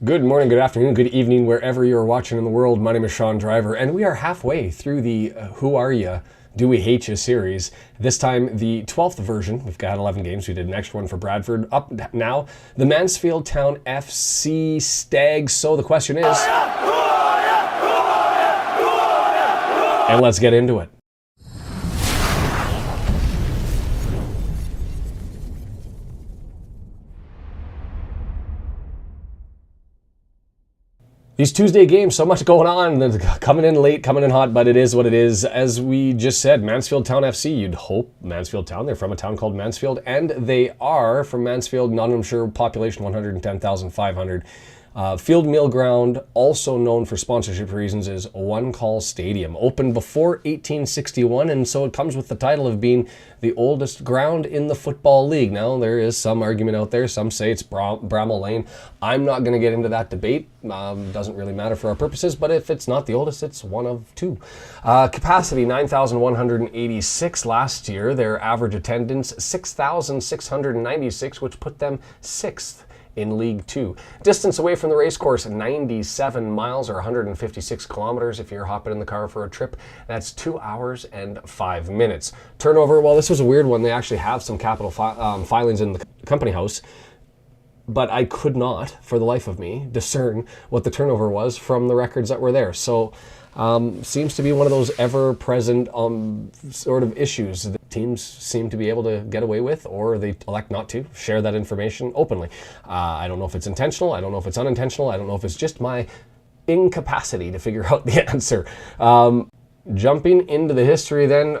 Good morning, good afternoon, good evening, wherever you're watching in the world. My name is Sean Driver, and we are halfway through the Who Are Ya? Do We Hate Ya series. This time, the 12th version. We've got 11 games. We did an extra one for Bradford. Up now, the Mansfield Town FC Stags. So the question is, and let's get into it. These Tuesday games, so much going on, coming in late, coming in hot, but it is what it is. As we just said, Mansfield Town FC, you'd hope Mansfield Town, they're from a town called Mansfield, and they are from Mansfield, Nottinghamshire, population 110,500. Field Mill Ground, also known for sponsorship reasons, is One Call Stadium. Opened before 1861, and so it comes with the title of being the oldest ground in the Football League. Now, there is some argument out there. Some say it's Bramall Lane. I'm not going to get into that debate. Doesn't really matter for our purposes, but if it's not the oldest, it's one of two. Capacity, 9,186 last year. Their average attendance, 6,696, which put them sixth in League Two. Distance away from the racecourse, 97 miles or 156 kilometers if you're hopping in the car for a trip. That's 2 hours and 5 minutes. Turnover, well, this was a weird one. They actually have some capital filings in the company house, but I could not, for the life of me, discern what the turnover was from the records that were there. So seems to be one of those ever-present sort of issues that teams seem to be able to get away with, or they elect not to share that information openly. I don't know if it's intentional. I don't know if it's unintentional. I don't know if it's just my incapacity to figure out the answer. Jumping into the history then,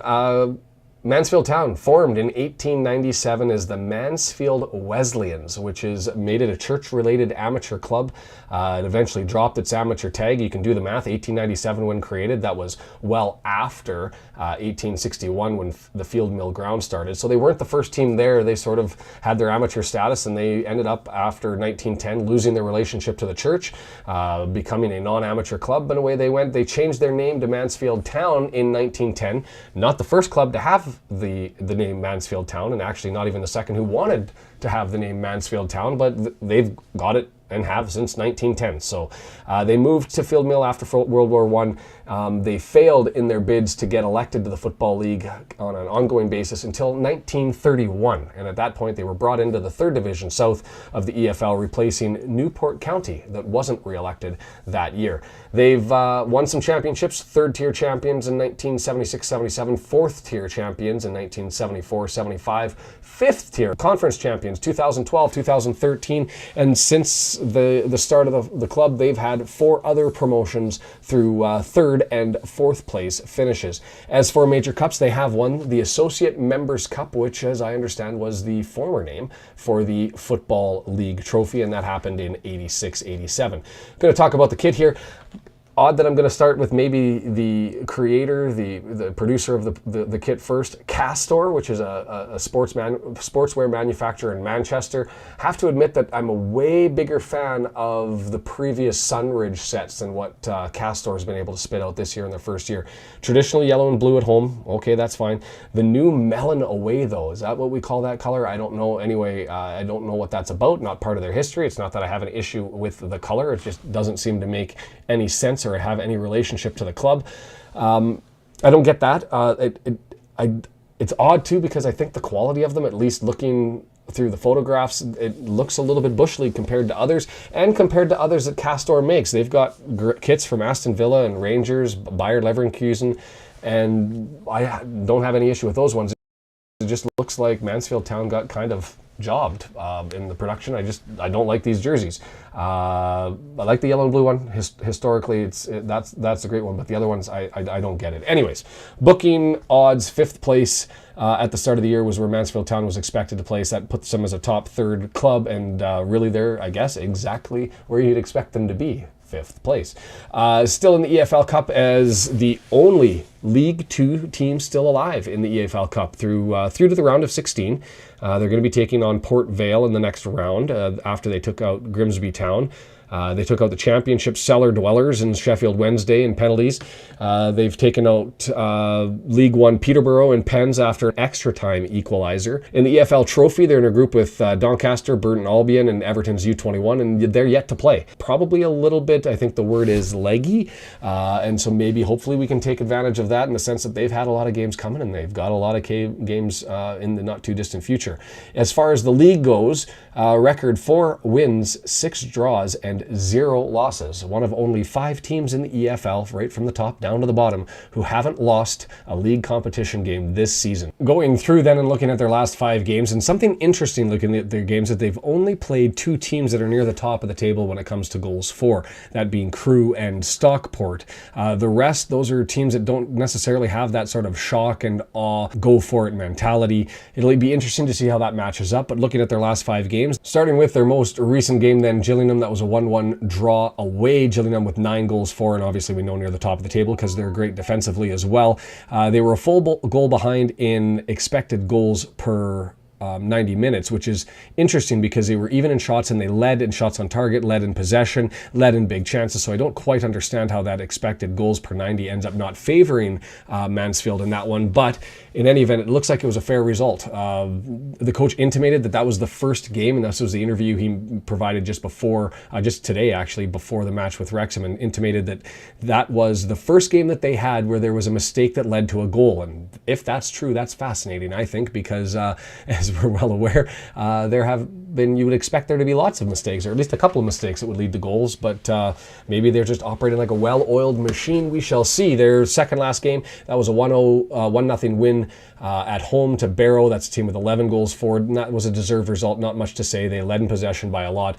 Mansfield Town, formed in 1897 as the Mansfield Wesleyans, which is made it a church-related amateur club. It eventually dropped its amateur tag. You can do the math. 1897 when created. That was well after 1861 when the Field Mill Ground started. So they weren't the first team there. They sort of had their amateur status, and they ended up, after 1910, losing their relationship to the church, becoming a non-amateur club, and away they went. They changed their name to Mansfield Town in 1910. Not the first club to have the name Mansfield Town, and actually not even the second who wanted to have the name Mansfield Town, but they've got it and have since 1910. So they moved to Field Mill after World War I. They failed in their bids to get elected to the Football League on an ongoing basis until 1931. And at that point, they were brought into the third division south of the EFL, replacing Newport County that wasn't re-elected that year. They've won some championships, third-tier champions in 1976-77, fourth-tier champions in 1974-75, fifth-tier conference champions 2012, 2013, and since the start of the club, they've had 4 other promotions through third and fourth place finishes. As for major cups, they have won the Associate Members Cup, which, as I understand, was the former name for the Football League trophy, and that happened in 86-87. I'm going to talk about the kit here. Odd that I'm going to start with maybe the creator, the producer of the kit first. Castor, which is a sportswear manufacturer in Manchester. Have to admit that I'm a way bigger fan of the previous Sunridge sets than what Castor has been able to spit out this year in their first year. Traditional yellow and blue at home. Okay, that's fine. The new melon away, though, is that what we call that color? I don't know. Anyway, I don't know what that's about. Not part of their history. It's not that I have an issue with the color. It just doesn't seem to make any sense or have any relationship to the club. I don't get that. It's odd too, because I think the quality of them, at least looking through the photographs, it looks a little bit bush league compared to others, and compared to others that Castor makes. They've got kits from Aston Villa and Rangers, Bayer Leverkusen, and I don't have any issue with those ones. It just looks like Mansfield Town got kind of jobbed in the production. I don't like these jerseys. I like the yellow and blue one. Historically, that's a great one, but the other ones, I don't get it. Anyways, booking odds, 5th place at the start of the year was where Mansfield Town was expected to place. That puts them as a top 3rd club, and really they're, I guess, exactly where you'd expect them to be. 5th place. Still in the EFL Cup as the only League Two team still alive in the EFL Cup through to the round of 16. They're going to be taking on Port Vale in the next round after they took out Grimsby Town. They took out the championship cellar dwellers in Sheffield Wednesday in penalties. They've taken out League One Peterborough in pens after an extra time equalizer. In the EFL Trophy, they're in a group with Doncaster, Burton Albion, and Everton's U21, and they're yet to play. Probably a little bit, I think the word is leggy, and so maybe hopefully we can take advantage of that in the sense that they've had a lot of games coming and they've got a lot of games in the not too distant future. As far as the league goes, record 4 wins, 6 draws, and 0 losses. One of only 5 teams in the EFL, right from the top down to the bottom, who haven't lost a league competition game this season. Going through then and looking at their last 5 games, and something interesting looking at their games, that they've only played 2 teams that are near the top of the table when it comes to goals for, that being Crewe and Stockport. The rest, those are teams that don't necessarily have that sort of shock and awe, go for it mentality. It'll be interesting to see how that matches up, but looking at their last 5 games, starting with their most recent game then, Gillingham, that was a 1-1 draw away. Gillingham with 9 goals for, and obviously we know near the top of the table because they're great defensively as well. They were a full goal behind in expected goals per 90 minutes, which is interesting because they were even in shots and they led in shots on target, led in possession, led in big chances. So I don't quite understand how that expected goals per 90 ends up not favoring Mansfield in that one. But in any event, it looks like it was a fair result. The coach intimated that that was the first game, and this was the interview he provided just before, just today actually, before the match with Wrexham, and intimated that that was the first game that they had where there was a mistake that led to a goal. And if that's true, that's fascinating, I think, because as we're well aware, there have been, you would expect there to be lots of mistakes, or at least a couple of mistakes that would lead to goals, but maybe they're just operating like a well-oiled machine. We shall see. Their second last game, that was a 1-0 win at home to Barrow. That's a team with 11 goals for, and that was a deserved result, not much to say. They led in possession by a lot,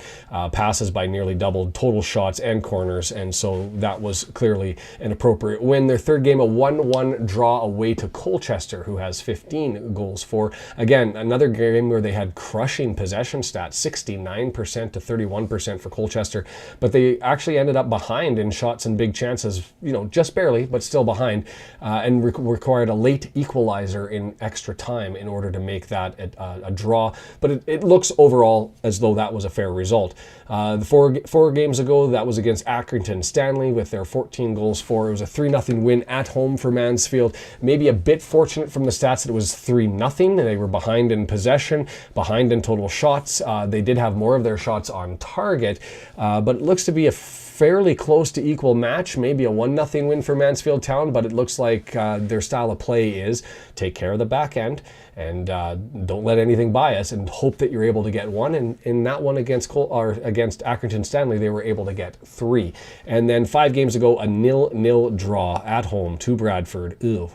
passes by nearly doubled, total shots and corners, and so that was clearly an appropriate win. Their third game, a 1-1 draw away to Colchester, who has 15 goals for. Again, another game where they had crushing possession stats, 69% to 31% for Colchester, but they actually ended up behind in shots and big chances, you know, just barely, but still behind, and required a late equalizer in extra time in order to make that a draw. But it looks overall as though that was a fair result. The four games ago, that was against Accrington Stanley with their 14 goals for. It was a 3-0 win at home for Mansfield. Maybe a bit fortunate from the stats that it was 3-0. They were behind in possession, behind in total shots. They did have more of their shots on target, but it looks to be a fairly close to equal match, maybe a 1-0 win for Mansfield Town, but it looks like their style of play is take care of the back end and don't let anything bias, and hope that you're able to get one. And in that one against Accrington Stanley, they were able to get 3. And then 5 games ago, a 0-0 draw at home to Bradford. Ew,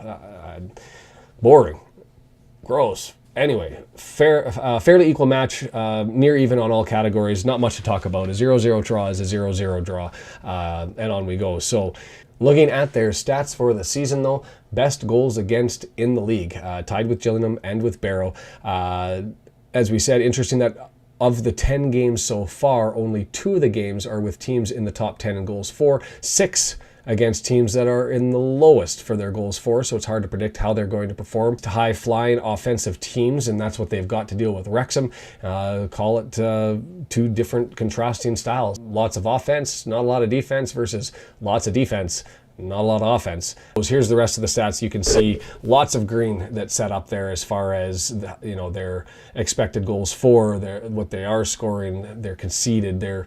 boring, gross. Anyway, fairly equal match, near even on all categories. Not much to talk about. A 0-0 draw is a 0-0 draw, and on we go. So looking at their stats for the season, though, best goals against in the league, tied with Gillingham and with Barrow. As we said, interesting that of the 10 games so far, only 2 of the games are with teams in the top 10 in goals for, 6 against teams that are in the lowest for their goals for, so it's hard to predict how they're going to perform to high-flying offensive teams, and that's what they've got to deal with. Wrexham, call it 2 different contrasting styles. Lots of offense, not a lot of defense, versus lots of defense, not a lot of offense. Here's the rest of the stats. You can see lots of green that's set up there as far as their expected goals for, what they are scoring, their conceded, their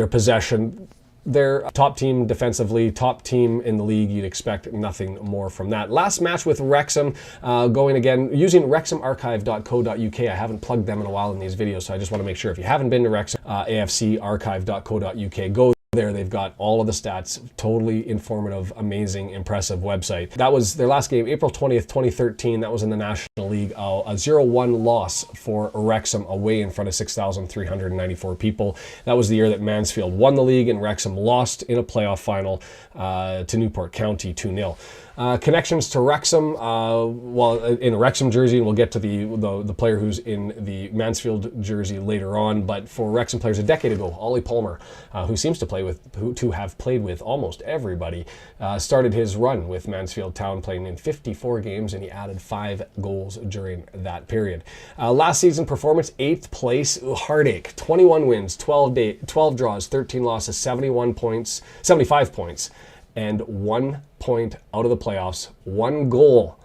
possession. They're top team defensively, top team in the league. You'd expect nothing more from that. Last match with Wrexham, going again using wrexhamarchive.co.uk. I haven't plugged them in a while in these videos, so I just want to make sure if you haven't been to Wrexham, afcarchive.co.uk, go there. They've got all of the stats, totally informative, amazing, impressive website. That was their last game, April 20th, 2013. That was in the National League, a 0-1 loss for Wrexham away in front of 6,394 people. That was the year that Mansfield won the league and Wrexham lost in a playoff final to Newport County 2-0. Connections to Wrexham, well, in a Wrexham jersey, and we'll get to the player who's in the Mansfield jersey later on, but for Wrexham players a decade ago, Ollie Palmer, who seems to have played with almost everybody, started his run with Mansfield Town playing in 54 games, and he added 5 goals during that period. Last season performance, 8th place, heartache, 21 wins, 12 draws, 13 losses, 75 points, and 1 point out of the playoffs, 1 goal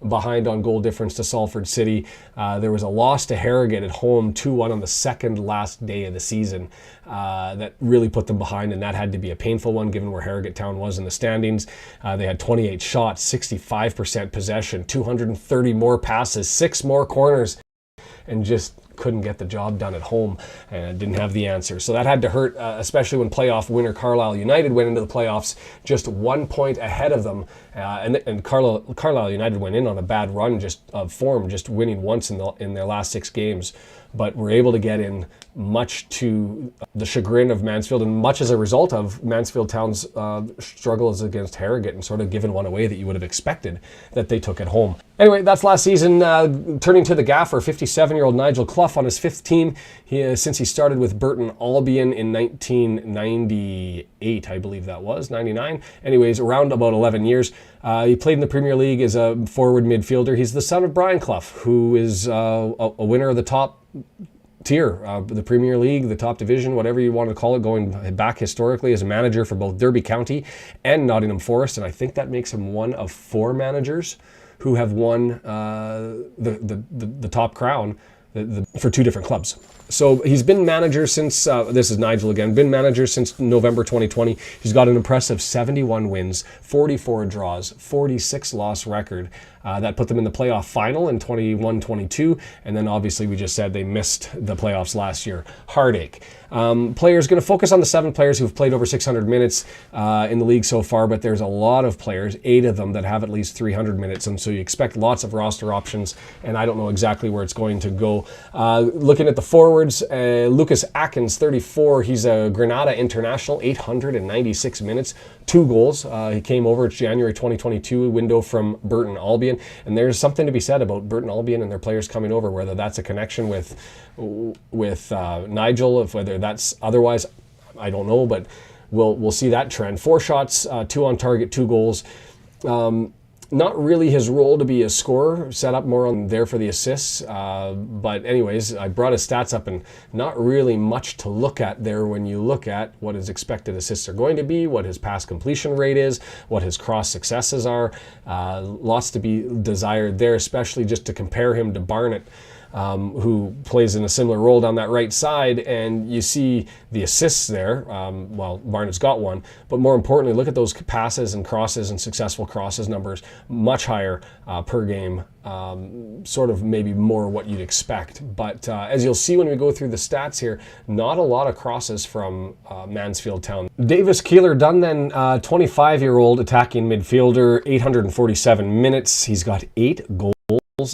behind on goal difference to Salford City. There was a loss to Harrogate at home, 2-1 on the second last day of the season. That really put them behind, and that had to be a painful one given where Harrogate Town was in the standings. They had 28 shots, 65% possession, 230 more passes, 6 more corners, and just couldn't get the job done at home and didn't have the answer. So that had to hurt, especially when playoff winner Carlisle United went into the playoffs just 1 point ahead of them. And Carlisle United went in on a bad run of form, just winning once in their last 6 games. But were able to get in, much to the chagrin of Mansfield and much as a result of Mansfield Town's struggles against Harrogate, and sort of given one away that you would have expected that they took at home. Anyway, that's last season. Turning to the gaffer, 57-year-old Nigel Clough on his 5th team. Since he started with Burton Albion in 1998, I believe that was, 99. Anyways, around about 11 years. He played in the Premier League as a forward midfielder. He's the son of Brian Clough, who is a winner of the top tier, the Premier League, the top division, whatever you want to call it, going back historically as a manager for both Derby County and Nottingham Forest. And I think that makes him one of 4 managers who have won the top crown for 2 different clubs. So he's been manager since, this is Nigel again, been manager since November 2020. He's got an impressive 71 wins, 44 draws, 46 loss record. That put them in the playoff final in 21-22. And then obviously we just said they missed the playoffs last year. Heartache. Players going to focus on the 7 players who've played over 600 minutes in the league so far, but there's a lot of players, 8 of them that have at least 300 minutes, and so you expect lots of roster options, and I don't know exactly where it's going to go. Looking at the forwards, Lucas Atkins, 34, he's a Granada international, 896 minutes, 2 goals. He came over, it's January 2022 window from Burton Albion, and there's something to be said about Burton Albion and their players coming over, whether that's a connection with Nigel, whether that's otherwise, I don't know, but we'll see that trend. 4 shots, 2 on target, 2 goals. Not really his role to be a scorer, set up more on there for the assists. But anyways, I brought his stats up, and not really much to look at there when you look at what his expected assists are going to be, what his pass completion rate is, what his cross successes are. Lots to be desired there, especially just to compare him to Barnett, who plays in a similar role down that right side, and you see the assists there. Well, Barnett's got 1, but more importantly, look at those passes and crosses and successful crosses numbers, much higher per game, sort of maybe more what you'd expect. But as you'll see when we go through the stats here, not a lot of crosses from Mansfield Town. Davis Keeler-Dunn then, 25-year-old attacking midfielder, 847 minutes. He's got 8 goals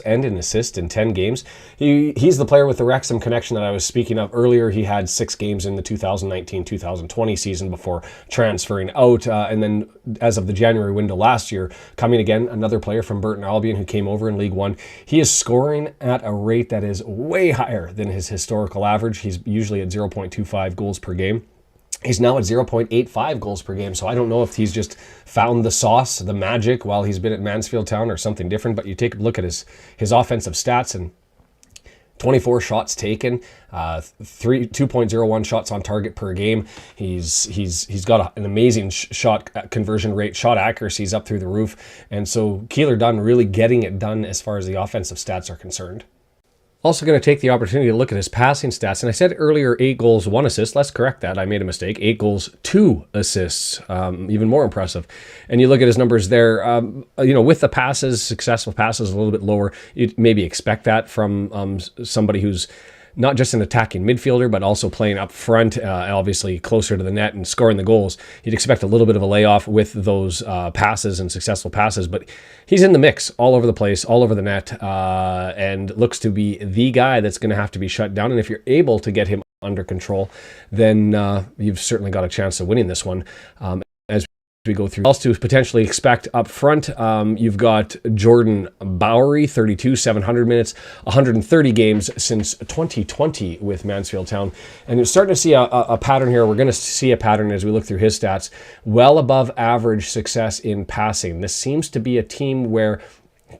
and an assist in 10 games. He's the player with the Wrexham connection that I was speaking of earlier. He had 6 games in the 2019-2020 season before transferring out, and then as of the January window last year, coming again, another player from Burton Albion who came over in League One. He is scoring at a rate that is way higher than his historical average. He's usually at 0.25 goals per game. He's now at 0.85 goals per game, so I don't know if he's just found the sauce, the magic, while he's been at Mansfield Town or something different, but you take a look at his offensive stats, and 24 shots taken, 2.01 shots on target per game. He's got an amazing shot conversion rate, shot accuracies up through the roof, and so Keeler-Dunn really getting it done as far as the offensive stats are concerned. Also going to take the opportunity to look at his passing stats. And I said earlier 8 goals, 1 assist. Let's correct that. I made a mistake. 8 goals, 2 assists. Even more impressive. And you look at his numbers there, with the passes, successful passes a little bit lower. You'd maybe expect that from somebody who's not just an attacking midfielder, but also playing up front, obviously closer to the net and scoring the goals. You'd expect a little bit of a layoff with those passes and successful passes, but he's in the mix all over the place, all over the net, and looks to be the guy that's going to have to be shut down. And if you're able to get him under control, then you've certainly got a chance of winning this one. As we go through else to potentially expect up front. You've got Jordan Bowery, 32, 700 minutes, 130 games since 2020 with Mansfield Town. And you're starting to see a pattern here. We're going to see a pattern as we look through his stats. Well above average success in passing. This seems to be a team where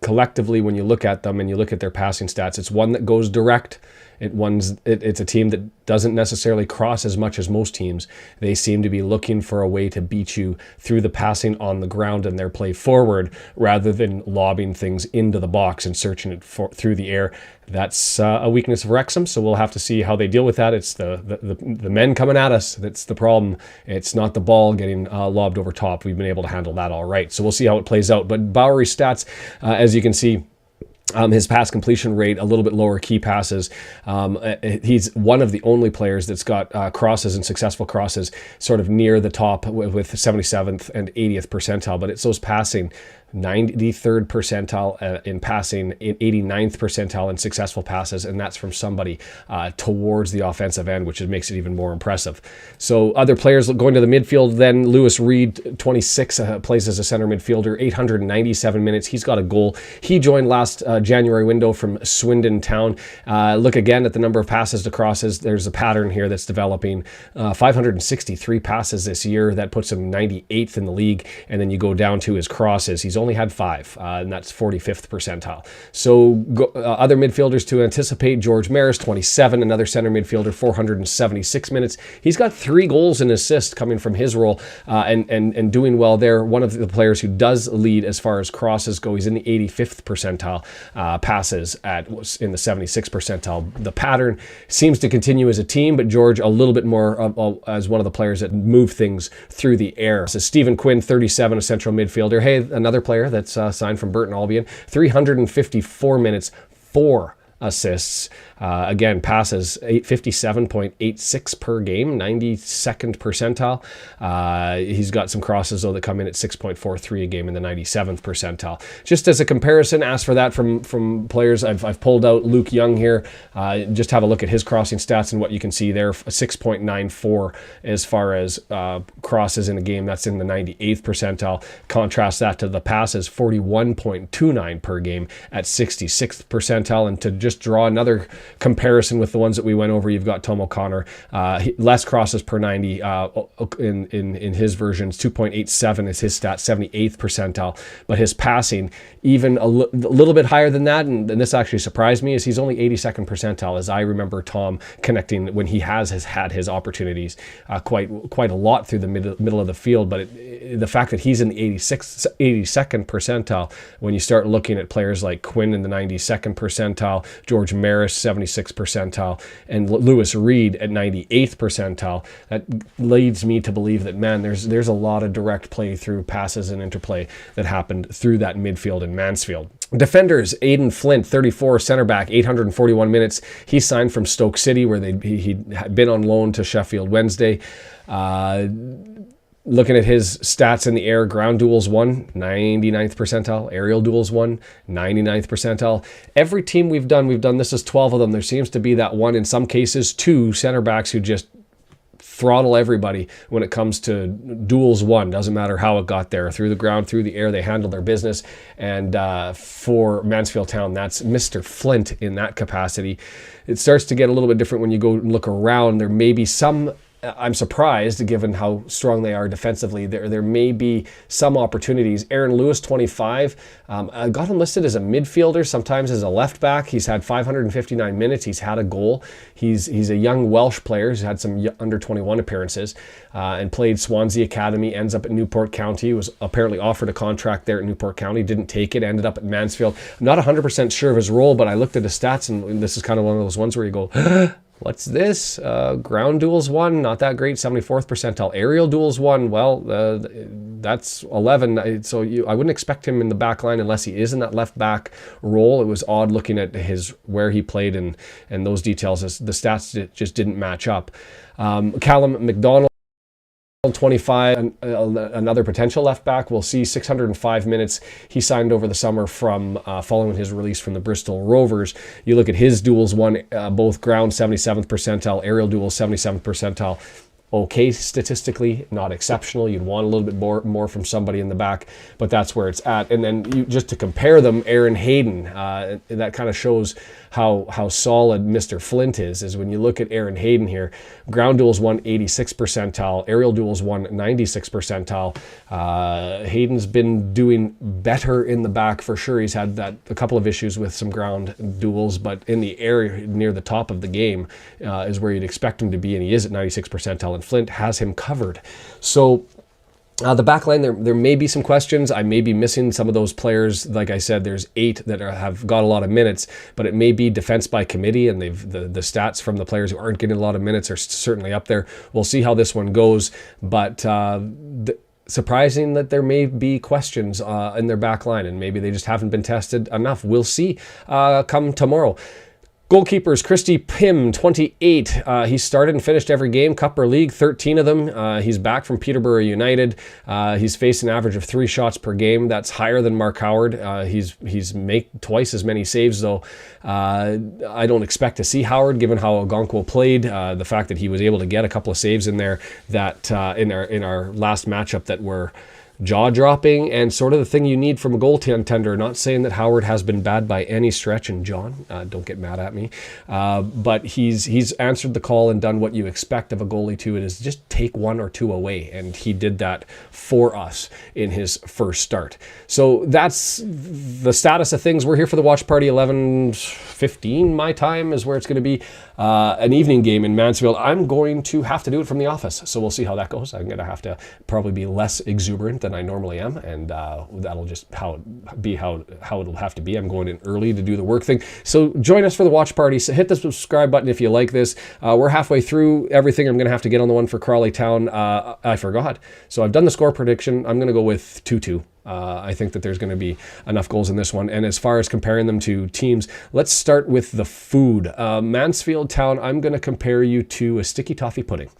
collectively, when you look at them and you look at their passing stats, it's one that goes direct. It's a team that doesn't necessarily cross as much as most teams. They seem to be looking for a way to beat you through the passing on the ground and their play forward rather than lobbing things into the box and searching it through the air. That's a weakness of Wrexham, so we'll have to see how they deal with that. It's the men coming at us. That's the problem. It's not the ball getting lobbed over top. We've been able to handle that all right. So we'll see how it plays out. But Bowery's stats, as you can see, his pass completion rate, a little bit lower key passes. He's one of the only players that's got crosses and successful crosses sort of near the top with 77th and 80th percentile, but it's those passing 93rd percentile in passing, 89th percentile in successful passes, and that's from somebody towards the offensive end, which makes it even more impressive. So other players going to the midfield then, Lewis Reed, 26, plays as a center midfielder, 897 minutes. He's got a goal. He joined last January window from Swindon Town. Look again at the number of passes to crosses. There's a pattern here that's developing. 563 passes this year. That puts him 98th in the league, and then you go down to his crosses. He's only had 5, and that's 45th percentile. So other midfielders to anticipate, George Maris, 27, another center midfielder, 476 minutes. He's got 3 goals and assists coming from his role and doing well there. One of the players who does lead as far as crosses go. He's in the 85th percentile, passes in the 76th percentile. The pattern seems to continue as a team, but George a little bit more as one of the players that move things through the air. So Stephen Quinn, 37, a central midfielder. Hey, another player that's signed from Burton Albion, 354 minutes, 4 assists. Again, passes 57.86 per game, 92nd percentile. He's got some crosses, though, that come in at 6.43 a game in the 97th percentile. Just as a comparison, asked for that from players. I've pulled out Luke Young here. Just have a look at his crossing stats and what you can see there. 6.94 as far as crosses in a game. That's in the 98th percentile. Contrast that to the passes, 41.29 per game at 66th percentile. And to just draw another comparison with the ones that we went over, you've got Tom O'Connor, less crosses per 90 in his versions, 2.87 is his stat, 78th percentile, but his passing even a little bit higher than that, and this actually surprised me, is he's only 82nd percentile, as I remember Tom connecting when he has had his opportunities quite a lot through the middle of the field, but the fact that he's in the 82nd percentile, when you start looking at players like Quinn in the 92nd percentile, George Maris 76th percentile, and Lewis Reed at 98th percentile, that leads me to believe that, man, there's a lot of direct play through passes and interplay that happened through that midfield in Mansfield. Defenders, Aidan Flint, 34, center back, 841 minutes. He signed from Stoke City, where he'd been on loan to Sheffield Wednesday. Looking at his stats in the air, ground duels 1, 99th percentile. Aerial duels 1, 99th percentile. Every team we've done this is 12 of them. There seems to be that one, in some cases, 2 center backs who just throttle everybody when it comes to duels 1. Doesn't matter how it got there. Through the ground, through the air, they handle their business. And for Mansfield Town, that's Mr. Flint in that capacity. It starts to get a little bit different when you go and look around. There may be some... I'm surprised, given how strong they are defensively. There may be some opportunities. Aaron Lewis, 25, I got him listed as a midfielder, sometimes as a left back. He's had 559 minutes. He's had a goal. He's a young Welsh player who's had some under 21 appearances and played Swansea Academy. Ends up at Newport County. Was apparently offered a contract there at Newport County. Didn't take it. Ended up at Mansfield. I'm not 100% sure of his role, but I looked at his stats, and this is kind of one of those ones where you go, what's this? Ground duels 1, not that great, 74th percentile. Aerial duels 1, well, that's 11. So I wouldn't expect him in the back line unless he is in that left back role. It was odd looking at where he played and those details. The stats just didn't match up. Callum McDonald, 25, another potential left back. We'll see 605 minutes. He signed over the summer from following his release from the Bristol Rovers. You look at his duels 1, both ground 77th percentile, aerial duels 77th percentile. okay statistically, not exceptional. You'd want a little bit more from somebody in the back, but that's where it's at. And then just to compare them, Aaron Hayden, that kind of shows how solid Mr. Flint is when you look at Aaron Hayden here. Ground duels won 86 percentile, aerial duels won 96 percentile. Hayden's been doing better in the back for sure. He's had a couple of issues with some ground duels, but in the area near the top of the game is where you'd expect him to be, and he is at 96 percentile, and Flint has him covered. So the back line, there may be some questions. I may be missing some of those players. Like I said, there's 8 that have got a lot of minutes, but it may be defense by committee, and the stats from the players who aren't getting a lot of minutes are certainly up there. We'll see how this one goes, but surprising that there may be questions in their back line, and maybe they just haven't been tested enough. We'll see come tomorrow. Goalkeepers, Christy Pym, 28. He started and finished every game, Cup or League, 13 of them. He's back from Peterborough United. He's faced an average of 3 shots per game. That's higher than Mark Howard. He's make twice as many saves, though. I don't expect to see Howard, given how Ogonkwo played. The fact that he was able to get a couple of saves in there that in our last matchup that were jaw-dropping and sort of the thing you need from a goaltender. Not saying that Howard has been bad by any stretch, and John, don't get mad at me, but he's answered the call and done what you expect of a goalie to. It is just take 1 or 2 away, and he did that for us in his first start. So that's the status of things. We're here for the watch party. 11:15 my time is where it's going to be. An evening game in Mansfield. I'm going to have to do it from the office, so we'll see how that goes. I'm going to have to probably be less exuberant than I normally am, and that'll just how it'll have to be. I'm going in early to do the work thing. So join us for the watch party. So hit the subscribe button if you like this. We're halfway through everything. I'm going to have to get on the one for Crawley Town. I forgot. So I've done the score prediction. I'm going to go with 2-2. I think that there's going to be enough goals in this one. And as far as comparing them to teams, let's start with the food. Mansfield Town, I'm going to compare you to a sticky toffee pudding.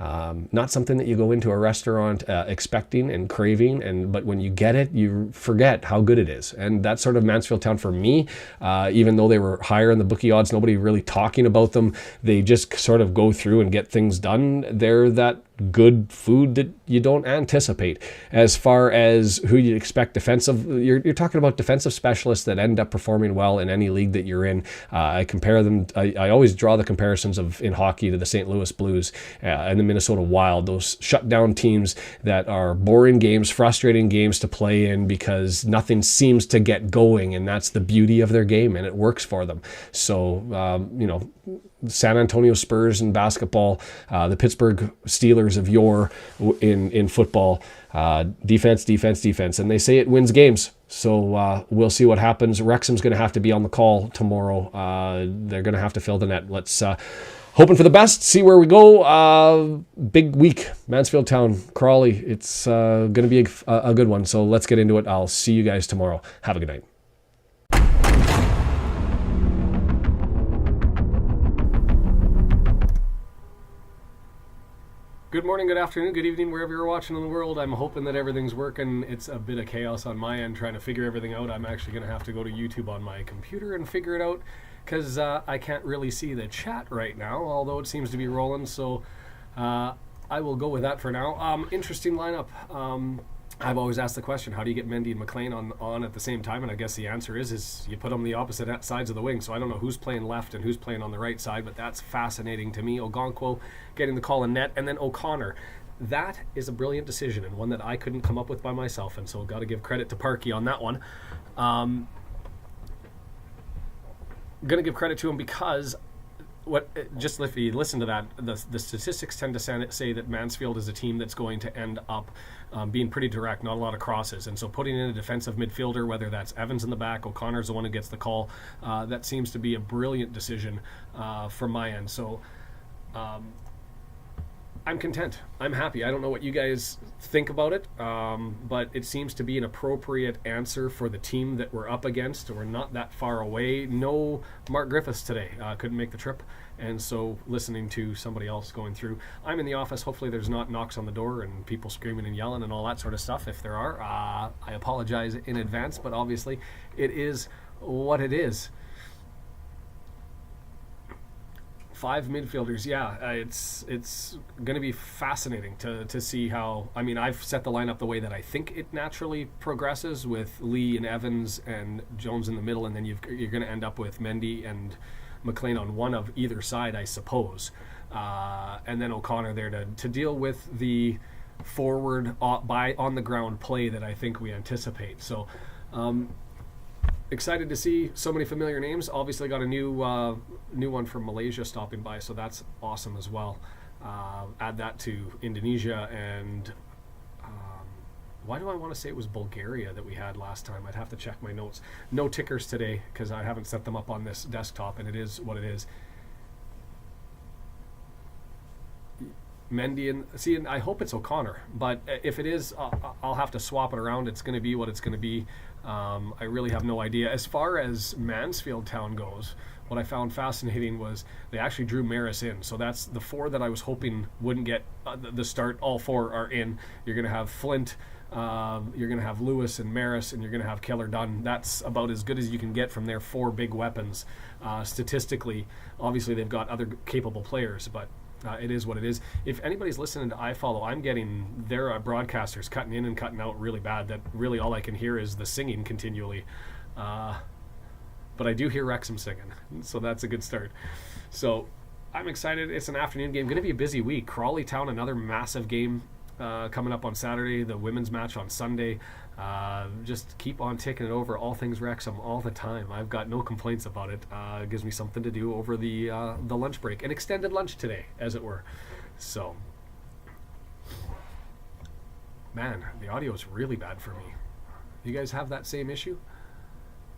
Not something that you go into a restaurant expecting and craving, but when you get it, you forget how good it is. And that's sort of Mansfield Town for me. Even though they were higher in the bookie odds, nobody really talking about them. They just sort of go through and get things done. They're that good food that you don't anticipate. As far as who you expect defensive, you're talking about defensive specialists that end up performing well in any league that you're in. I compare them. I always draw the comparisons of in hockey to the St. Louis Blues and the Minnesota Wild, those shutdown teams that are boring games, frustrating games to play in because nothing seems to get going, and that's the beauty of their game, and it works for them. So, San Antonio Spurs in basketball, the Pittsburgh Steelers of yore in football, defense, and they say it wins games. So we'll see what happens. Wrexham's going to have to be on the call tomorrow. They're going to have to fill the net. Let's hoping for the best, see where we go. Big week, Mansfield Town, Crawley. It's going to be a good one. So let's get into it. I'll see you guys tomorrow. Have a good night. Good morning, good afternoon, good evening, wherever you're watching in the world. I'm hoping that everything's working. It's a bit of chaos on my end trying to figure everything out. I'm actually going to have to go to YouTube on my computer and figure it out because I can't really see the chat right now, although it seems to be rolling. So I will go with that for now. Interesting lineup. I've always asked the question, how do you get Mendy and McLean on at the same time? And I guess the answer is you put them the opposite sides of the wing. So I don't know who's playing left and who's playing on the right side, but that's fascinating to me. Ogonkwo getting the call in net, and then O'Connor. That is a brilliant decision and one that I couldn't come up with by myself, and so I've got to give credit to Parky on that one. I'm going to give credit to him because just if you listen to that, the statistics tend to say that Mansfield is a team that's going to end up being pretty direct, not a lot of crosses. And so putting in a defensive midfielder, whether that's Evans in the back, O'Connor's the one who gets the call, that seems to be a brilliant decision from my end. So I'm content. I'm happy. I don't know what you guys think about it, but it seems to be an appropriate answer for the team that we're up against. We're not that far away. No Mark Griffiths today. Couldn't make the trip. And so listening to somebody else going through. I'm in the office. Hopefully there's not knocks on the door and people screaming and yelling and all that sort of stuff. If there are, I apologize in advance, but obviously it is what it is. 5 midfielders. Yeah, it's going to be fascinating to see how. I mean, I've set the lineup the way that I think it naturally progresses, with Lee and Evans and Jones in the middle, and then you're going to end up with Mendy and McLean on one of either side, I suppose, and then O'Connor there to deal with the forward on the ground play that I think we anticipate. So. Excited to see so many familiar names. Obviously got a new one from Malaysia stopping by, so that's awesome as well. Add that to Indonesia and why do I want to say it was Bulgaria that we had last time? I'd have to check my notes. No tickers today because I haven't set them up on this desktop, and it is what it is. Mendy and I hope it's O'Connor, but if it is, I'll have to swap it around. It's going to be what it's going to be. I really have no idea. As far as Mansfield Town goes, what I found fascinating was they actually drew Maris in. So that's the 4 that I was hoping wouldn't get the start. All 4 are in. You're going to have Flint, you're going to have Lewis and Maris, and you're going to have Keller Dunn. That's about as good as you can get from their 4 big weapons. Statistically, obviously they've got other capable players, but it is what it is. If anybody's listening to iFollow, I'm getting their broadcasters cutting in and cutting out really bad. That really all I can hear is the singing continually. But I do hear Wrexham singing, so that's a good start. So I'm excited. It's an afternoon game. Going to be a busy week. Crawley Town, another massive game coming up on Saturday. The women's match on Sunday. Just keep on taking it over. All things Wrexham all the time. I've got no complaints about it. It gives me something to do over the lunch break. An extended lunch today, as it were. So, man, the audio is really bad for me. You guys have that same issue?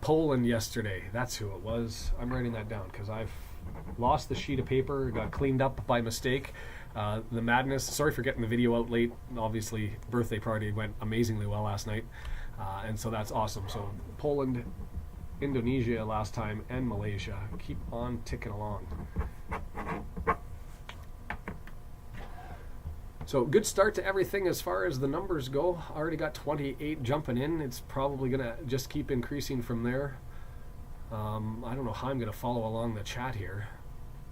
Poland yesterday. That's who it was. I'm writing that down because I've lost the sheet of paper. Got cleaned up by mistake. The madness. Sorry for getting the video out late. Obviously, birthday party went amazingly well last night, and so that's awesome. So Poland, Indonesia last time, and Malaysia. Keep on ticking along. So good start to everything as far as the numbers go. Already got 28 jumping in. It's probably going to just keep increasing from there. I don't know how I'm going to follow along the chat here,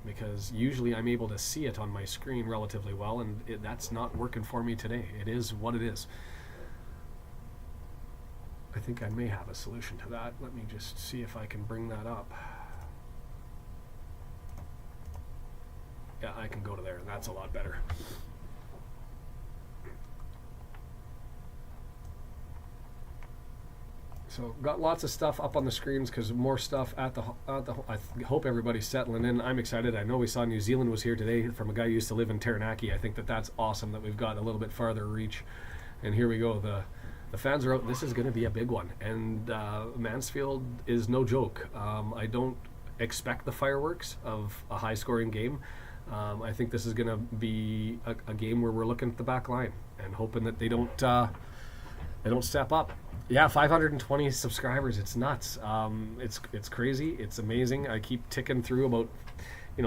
because usually I'm able to see it on my screen relatively well, and that's not working for me today. It is what it is. I think I may have a solution to that. Let me just see if I can bring that up. Yeah, I can go to there, and that's a lot better. So got lots of stuff up on the screens because more stuff at the I hope everybody's settling in. I'm excited. I know we saw New Zealand was here today from a guy who used to live in Taranaki. I think that's awesome that we've got a little bit farther reach. And here we go. The fans are out. This is going to be a big one. And Mansfield is no joke. I don't expect the fireworks of a high-scoring game. I think this is going to be a game where we're looking at the back line and hoping that they don't step up. Yeah, 520 subscribers. It's nuts. It's crazy. It's amazing. I keep ticking through about,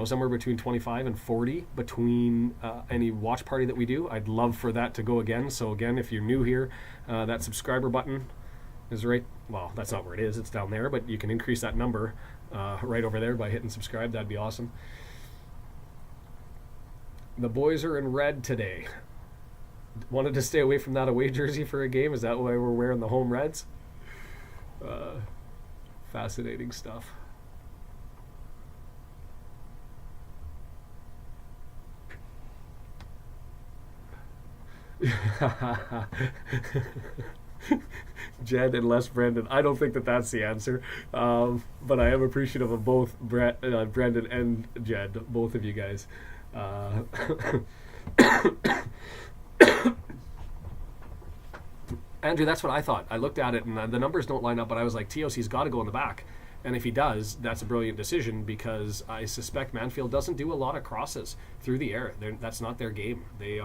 somewhere between 25 and 40 between any watch party that we do. I'd love for that to go again. So again, if you're new here, that subscriber button is right. Well, that's not where it is. It's down there, but you can increase that number right over there by hitting subscribe. That'd be awesome. The boys are in red today. Wanted to stay away from that away jersey for a game. Is that why we're wearing the home reds? Fascinating stuff. Jed and Les Brendan. I don't think that's the answer, but I am appreciative of both Brendan and Jed, both of you guys. Andrew, that's what I thought. I looked at it and the numbers don't line up, but I was like, TOC's got to go in the back. And if he does, that's a brilliant decision, because I suspect Mansfield doesn't do a lot of crosses through the air. That's not their game. They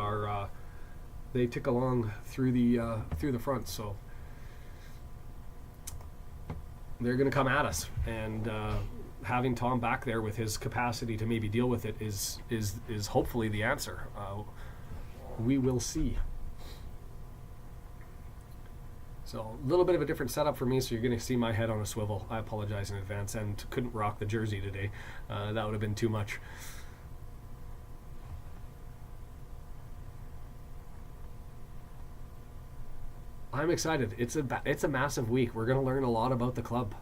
tick along through the front, so they're going to come at us. And having Tom back there with his capacity to maybe deal with it is hopefully the answer. We will see. So a little bit of a different setup for me, so you're going to see my head on a swivel. I apologize in advance, and couldn't rock the jersey today. That would have been too much. I'm excited. It's a massive week. We're going to learn a lot about the club.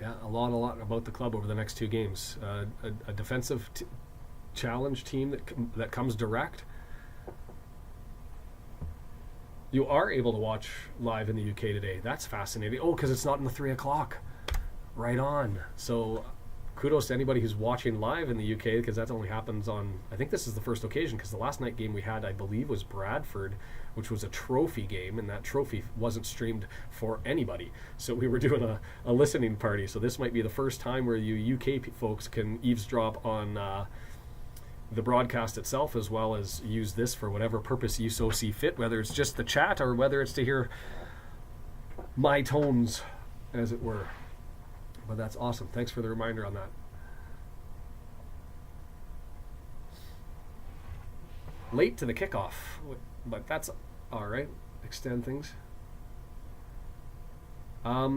Yeah, a lot about the club over the next 2 games. A defensive challenge team that comes direct. You are able to watch live in the UK today. That's fascinating. Oh, because it's not in the 3 o'clock. Right on. So kudos to anybody who's watching live in the UK, because that only happens on, I think this is the first occasion, because the last night game we had, I believe, was Bradford, which was a trophy game, and that trophy wasn't streamed for anybody. So we were doing a listening party. So this might be the first time where you UK folks can eavesdrop on the broadcast itself, as well as use this for whatever purpose you so see fit, whether it's just the chat or whether it's to hear my tones, as it were. But that's awesome. Thanks for the reminder on that. Late to the kickoff, but that's all right. Extend things.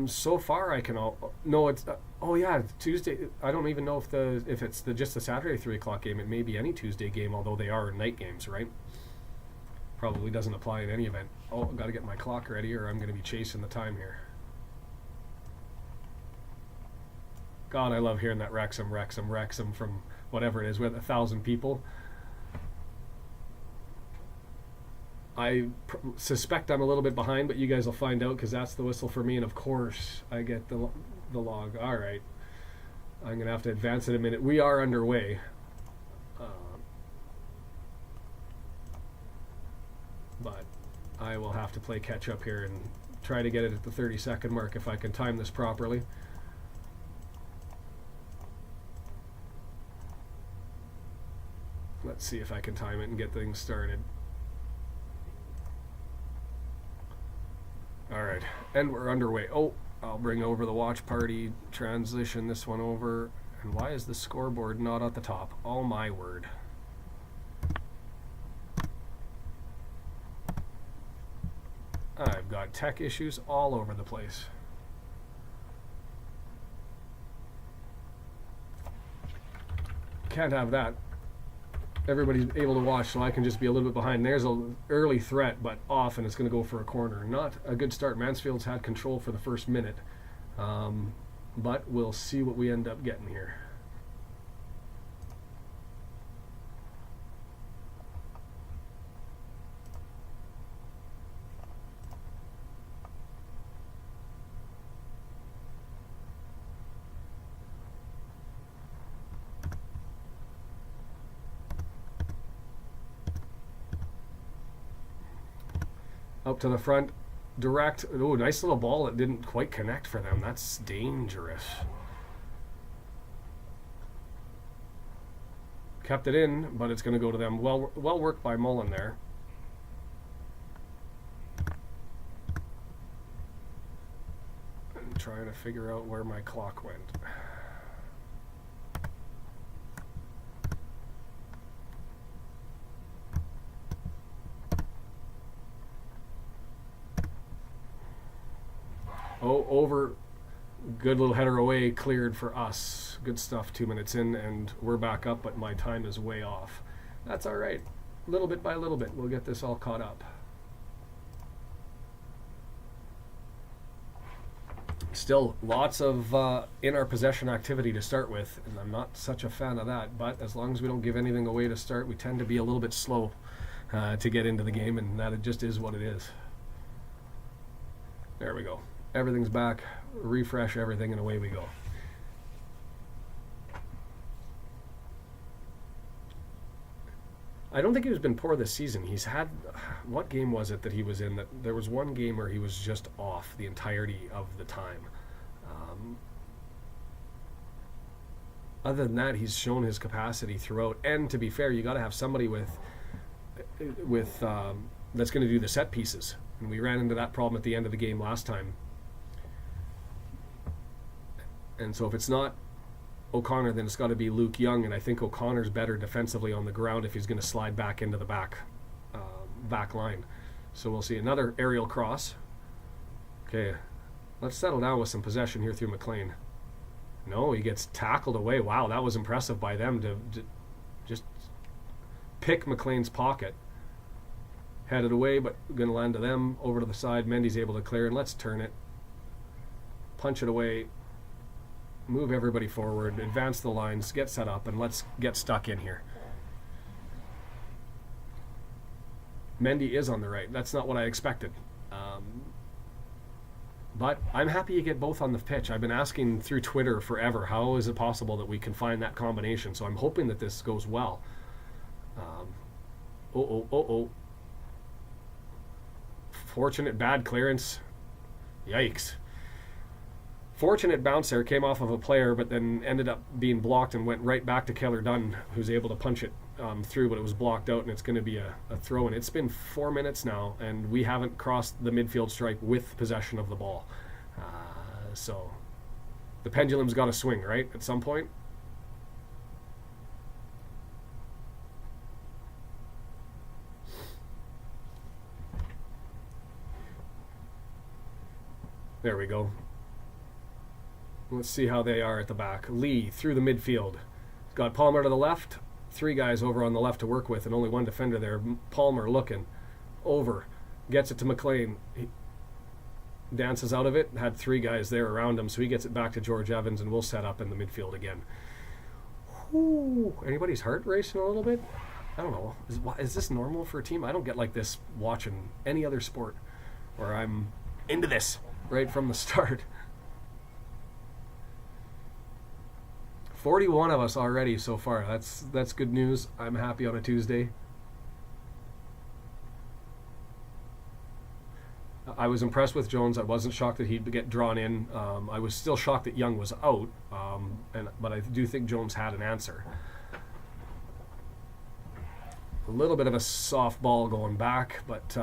So far I can no, it's oh yeah, Tuesday. I don't even know if it's just the Saturday 3 o'clock game. It may be any Tuesday game, although they are night games, right? Probably doesn't apply in any event. Oh, got to get my clock ready, or I'm going to be chasing the time here. God, I love hearing that Wrexham from whatever it is with 1,000 people. I suspect I'm a little bit behind, but you guys will find out, because that's the whistle for me, and of course I get the log. All right, I'm gonna have to advance in a minute. We are underway. But I will have to play catch up here and try to get it at the 30-second mark if I can time this properly. Let's see if I can time it and get things started. All right, and we're underway. Oh, I'll bring over the watch party, transition this one over. And why is the scoreboard not at the top? Oh my word. I've got tech issues all over the place. Can't have that. Everybody's able to watch, so I can just be a little bit behind. There's an early threat, but off, and it's going to go for a corner. Not a good start. Mansfield's had control for the first minute, but we'll see what we end up getting here. Up to the front, direct. Oh, nice little ball that didn't quite connect for them. That's dangerous. Kept it in, but it's going to go to them. Well worked by Mullen there. I'm trying to figure out where my clock went. Oh, over. Good little header away, cleared for us. Good stuff, 2 minutes in, and we're back up, but my time is way off. That's all right. Little bit by little bit, we'll get this all caught up. Still, lots of in our possession activity to start with, and I'm not such a fan of that, but as long as we don't give anything away to start, we tend to be a little bit slow to get into the game, and that it just is what it is. There we go. Everything's back, refresh everything, and away we go. I don't think he's been poor this season. He's had, what game was it that he was in? That there was one game where he was just off the entirety of the time. Other than that, he's shown his capacity throughout. And to be fair, you got to have somebody with that's going to do the set pieces. And we ran into that problem at the end of the game last time. And so if it's not O'Connor, then it's got to be Luke Young, and I think O'Connor's better defensively on the ground if he's going to slide back into the back line. So we'll see another aerial cross. Okay, let's settle down with some possession here through McLean. No, he gets tackled away. Wow, that was impressive by them to just pick McLean's pocket. Headed away, but going to land to them. Over to the side. Mendy's able to clear, and let's turn it. Punch it away. Move everybody forward. Advance the lines. Get set up, and let's get stuck in here. Mendy is on the right. That's not what I expected. But I'm happy you get both on the pitch. I've been asking through Twitter forever, how is it possible that we can find that combination? So I'm hoping that this goes well. Fortunate bad clearance. Yikes. Fortunate bounce there, came off of a player, but then ended up being blocked and went right back to Keller Dunn, who's able to punch it through, but it was blocked out, and it's going to be a throw. And it's been 4 minutes now, and we haven't crossed the midfield stripe with possession of the ball. So the pendulum's got to swing, right, at some point. There we go. Let's see how they are at the back. Lee through the midfield. Got Palmer to the left. 3 guys over on the left to work with, and only 1 defender there. Palmer looking. Over. Gets it to McLean. He dances out of it. Had 3 guys there around him, so he gets it back to George Evans, and we'll set up in the midfield again. Whew. Anybody's heart racing a little bit? I don't know. Is this normal for a team? I don't get like this watching any other sport where I'm into this right from the start. 41 of us already so far. That's good news. I'm happy on a Tuesday. I was impressed with Jones. I wasn't shocked that he'd get drawn in. I was still shocked that Young was out, but I do think Jones had an answer. A little bit of a soft ball going back, but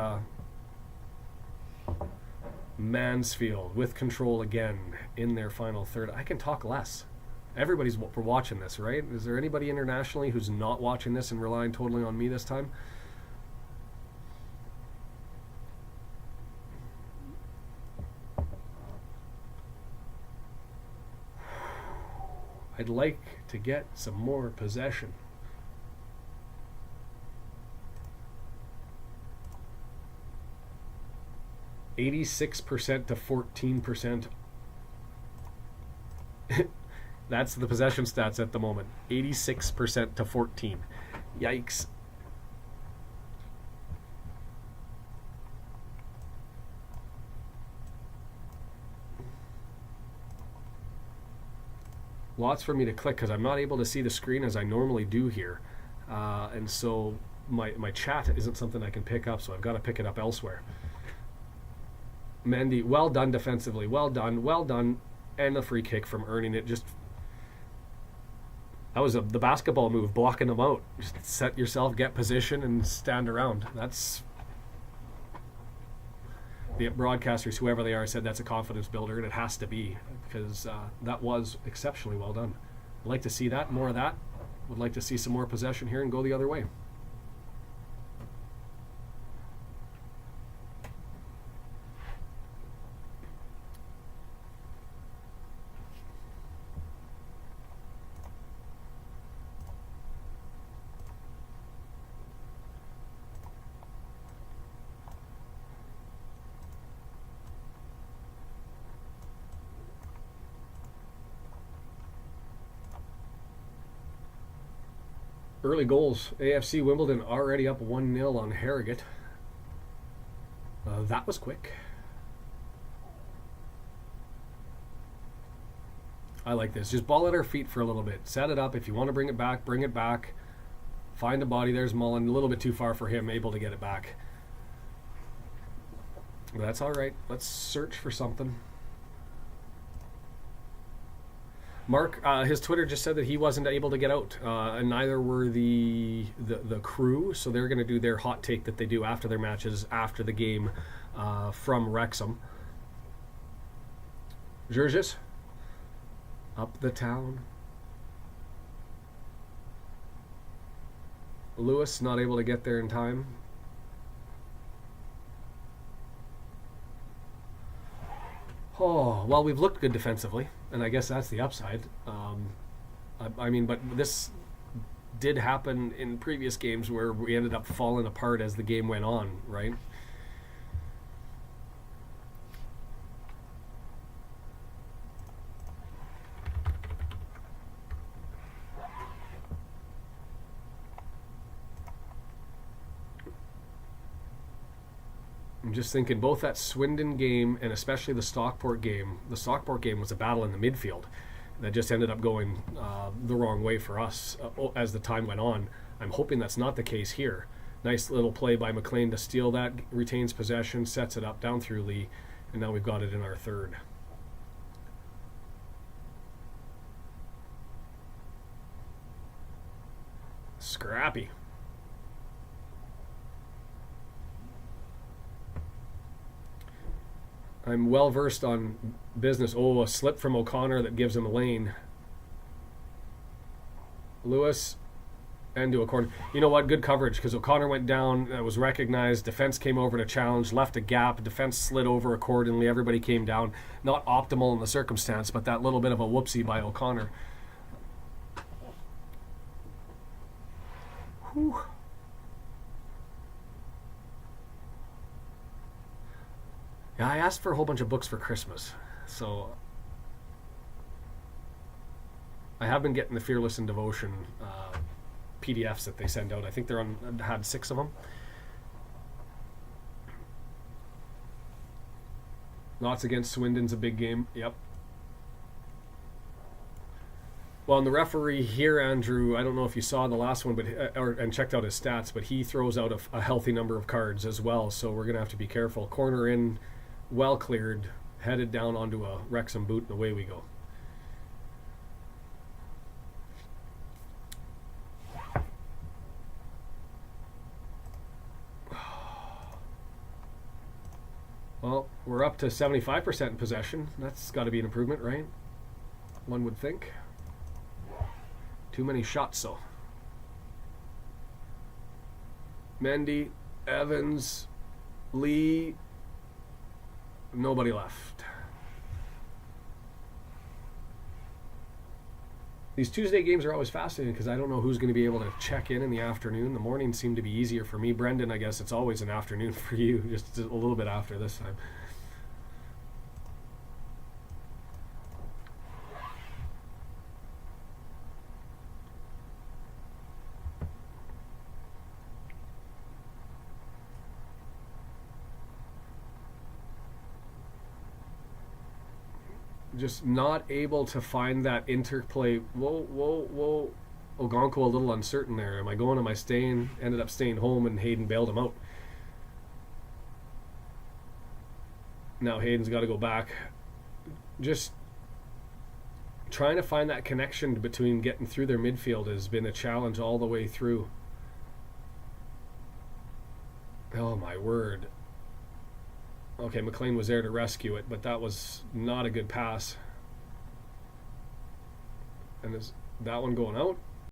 Mansfield with control again in their final third. I can talk less. Everybody's watching this, right? Is there anybody internationally who's not watching this and relying totally on me this time? I'd like to get some more possession. %86 to 14%. That's the possession stats at the moment. 86% to 14. Yikes. Lots for me to click because I'm not able to see the screen as I normally do here. And so my chat isn't something I can pick up, so I've got to pick it up elsewhere. Mendy, well done defensively. Well done, well done. And the free kick from earning it. Just that was the basketball move, blocking them out. Just set yourself, get position, and stand around. That's the broadcasters, whoever they are, said that's a confidence builder, and it has to be because that was exceptionally well done. I'd like to see that, more of that. Would like to see some more possession here and go the other way. Early goals. AFC Wimbledon already up 1-0 on Harrogate. That was quick. I like this. Just ball at our feet for a little bit. Set it up. If you want to bring it back, bring it back. Find a body. There's Mullen. A little bit too far for him. Able to get it back. But that's all right. Let's search for something. Mark, his Twitter just said that he wasn't able to get out, and neither were the Crewe, so they're going to do their hot take that they do after their matches, after the game from Wrexham. Georges, up the town. Lewis, not able to get there in time. Oh, well, we've looked good defensively, and I guess that's the upside. I mean, but this did happen in previous games where we ended up falling apart as the game went on, right? I'm just thinking both that Swindon game and especially the Stockport game. The Stockport game was a battle in the midfield that just ended up going the wrong way for us as the time went on. I'm hoping that's not the case here. Nice little play by McLean to steal that, retains possession, sets it up down through Lee, and now we've got it in our third. Scrappy. I'm well versed on business. Oh, a slip from O'Connor that gives him a lane. Lewis into a corner. You know what? Good coverage because O'Connor went down. It was recognized. Defense came over to challenge, left a gap. Defense slid over accordingly. Everybody came down. Not optimal in the circumstance, but that little bit of a whoopsie by O'Connor. Whew. Yeah, I asked for a whole bunch of books for Christmas, so I have been getting the Fearless in Devotion PDFs that they send out. I think they're on, had 6 of them. Lots against Swindon's a big game. Yep. Well, and the referee here, Andrew, I don't know if you saw the last one, but and checked out his stats, but he throws out a healthy number of cards as well, so we're going to have to be careful. Corner in, well cleared, headed down onto a Wrexham boot, and away we go. Well, we're up to 75% in possession. That's got to be an improvement, right? One would think. Too many shots, though. Mendy, Evans, Lee. Nobody left. These Tuesday games are always fascinating because I don't know who's going to be able to check in the afternoon. The mornings seem to be easier for me. Brendan, I guess it's always an afternoon for you, just a little bit after this time. Just not able to find that interplay. Whoa. Ogonko a little uncertain there. Am I going? Am I staying? Ended up staying home and Hayden bailed him out. Now Hayden's got to go back. Just trying to find that connection between getting through their midfield has been a challenge all the way through. Oh my word. Okay, McLean was there to rescue it, but that was not a good pass. And is that one going out?